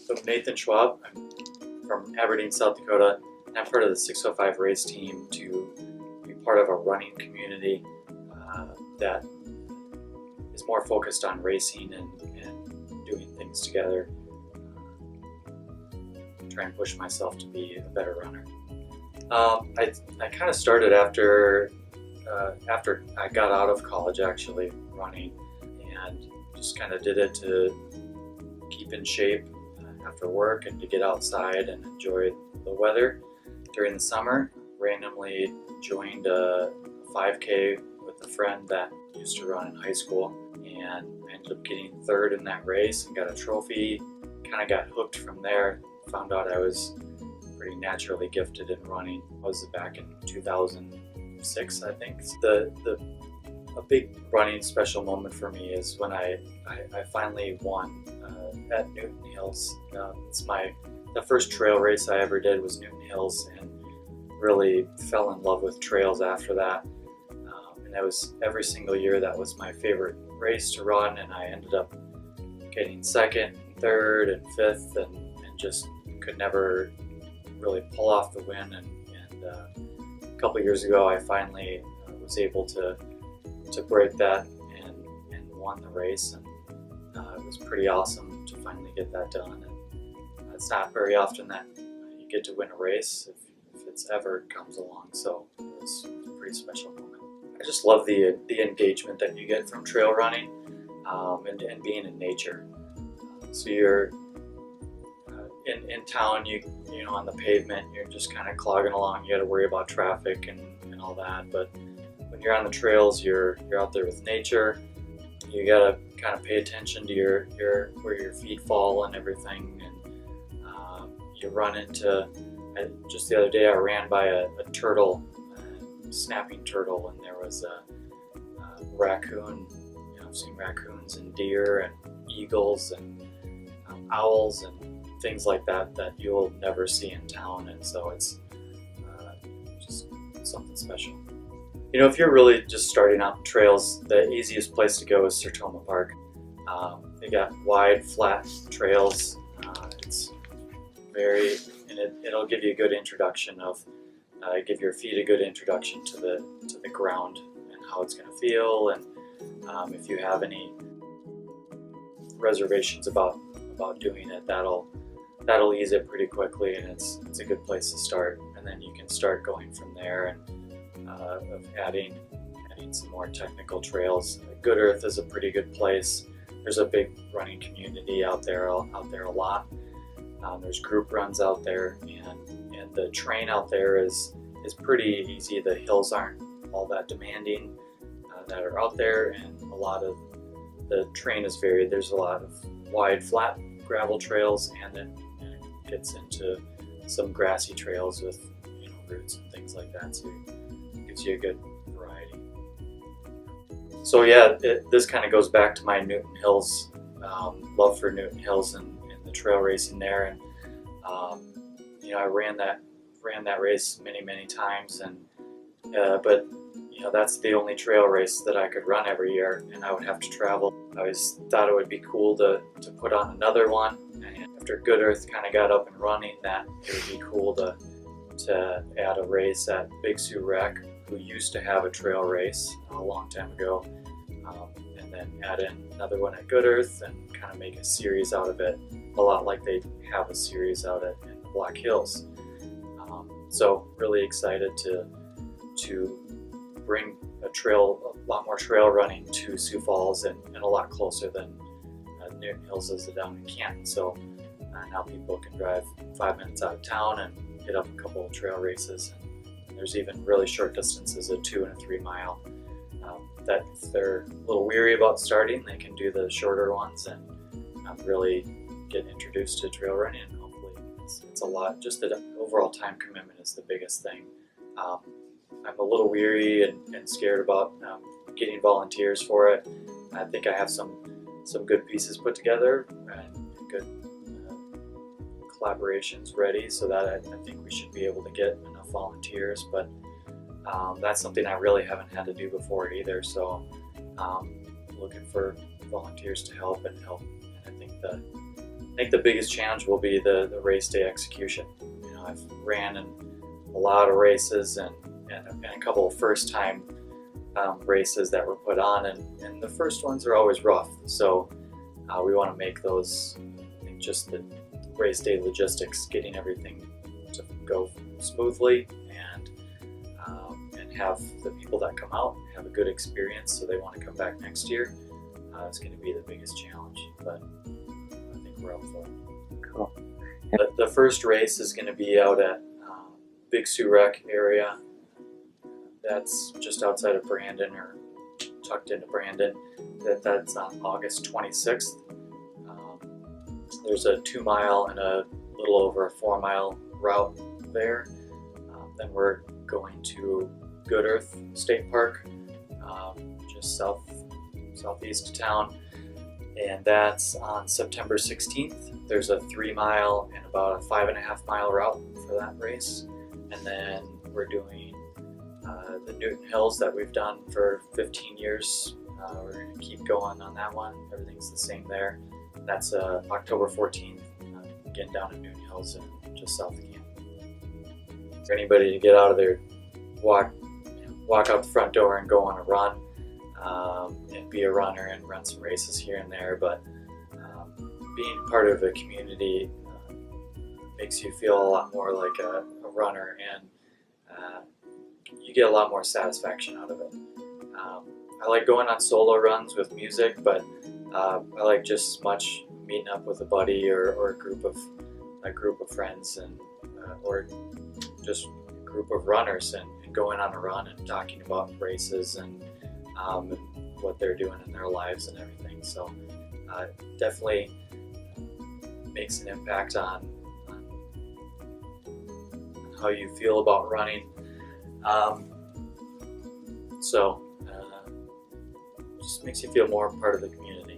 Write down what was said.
So Nathan Schwab, I'm from Aberdeen, South Dakota, and I'm part of the 605 race team to be part of a running community that is more focused on racing and doing things together, trying to push myself to be a better runner. I kind of started after I got out of college, actually, running, and just kind of did it to keep in shape after work and to get outside and enjoy the weather during the summer. Randomly joined a 5K with a friend that used to run in high school, and I ended up getting third in that race and got a trophy. Kind of got hooked from there. Found out I was pretty naturally gifted in running. I was back in 2006, I think. A big running special moment for me is when I finally won at Newton Hills. It's the first trail race I ever did was Newton Hills, and really fell in love with trails after that. And that was every single year that was my favorite race to run, and I ended up getting second, third, and fifth, and just could never really pull off the win. And a couple years ago, I finally was able to break that and won the race, and it was pretty awesome to finally get that done. And it's not very often that you get to win a race if it's ever comes along, so it was a pretty special moment. I just love the engagement that you get from trail running and being in nature. So you're in town, you know, on the pavement, you're just kind of clogging along. You got to worry about traffic and all that. But when you're on the trails, you're out there with nature. You got to kind of pay attention to where your feet fall and everything. And you run into. Just the other day, I ran by a turtle, a snapping turtle, and there was a raccoon. You know, I've seen raccoons and deer and eagles and owls and things like that you'll never see in town, and so it's just something special. You know, if you're really just starting out in trails, the easiest place to go is Sertoma Park. They got wide, flat trails. It's very, and it'll give you a good introduction give your feet a good introduction to the ground and how it's going to feel, and if you have any reservations about doing it, that'll ease it pretty quickly, and it's a good place to start. And then you can start going from there and of adding some more technical trails. Good Earth is a pretty good place. There's a big running community out there a lot. There's group runs out there, and the terrain out there is pretty easy. The hills aren't all that demanding that are out there, and a lot of the terrain is varied. There's a lot of wide, flat gravel trails, and then it gets into some grassy trails with, you know, roots and things like that, so it gives you a good variety. So yeah, this kind of goes back to my Newton Hills love for Newton Hills and the trail racing there, and you know, I ran that race many times, and but you know, that's the only trail race that I could run every year, and I would have to travel. I always thought it would be cool to put on another one, and after Good Earth kind of got up and running, that it would be cool to add a race at Big Sioux Rec, who used to have a trail race a long time ago, and then add in another one at Good Earth and kind of make a series out of it, a lot like they have a series out in the Black Hills. So really excited to bring a lot more trail running to Sioux Falls, and a lot closer than Newton Hills is down in Canton. So now people can drive 5 minutes out of town and hit up a couple of trail races. And there's even really short distances, a 2 and a 3 mile, that if they're a little weary about starting, they can do the shorter ones and really get introduced to trail running. And hopefully it's a lot, just the overall time commitment is the biggest thing. I'm a little weary and scared about getting volunteers for it. I think I have some good pieces put together and good collaborations ready, so that I think we should be able to get enough volunteers. But that's something I really haven't had to do before either. So looking for volunteers to help. And I think I think the biggest challenge will be the race day execution. You know, I've ran in a lot of races and a couple of first-time races that were put on, and the first ones are always rough. So we want to make those, I think, just the race day logistics, getting everything to go smoothly, and have the people that come out have a good experience so they want to come back next year. It's going to be the biggest challenge, but I think we're up for it. Cool. The first race is going to be out at Big Sioux Rec area. That's just outside of Brandon, or tucked into Brandon. That's on August 26th. There's a 2-mile and a little over a 4-mile route there. Then we're going to Good Earth State Park, just southeast of town, and that's on September 16th. There's a 3-mile and about a 5.5-mile route for that race, and then we're doing the Newton Hills that we've done for 15 years. We're going to keep going on that one. Everything's the same there. That's October 14th, again down in Newton Hills and just south of camp. For anybody to get out of there, walk out the front door and go on a run, and be a runner and run some races here and there. But being part of a community makes you feel a lot more like a runner, and you get a lot more satisfaction out of it. I like going on solo runs with music, but I like just as much meeting up with a buddy or a group of friends, and or just a group of runners, and going on a run and talking about races and what they're doing in their lives and everything. So definitely makes an impact on how you feel about running. Just makes you feel more part of the community.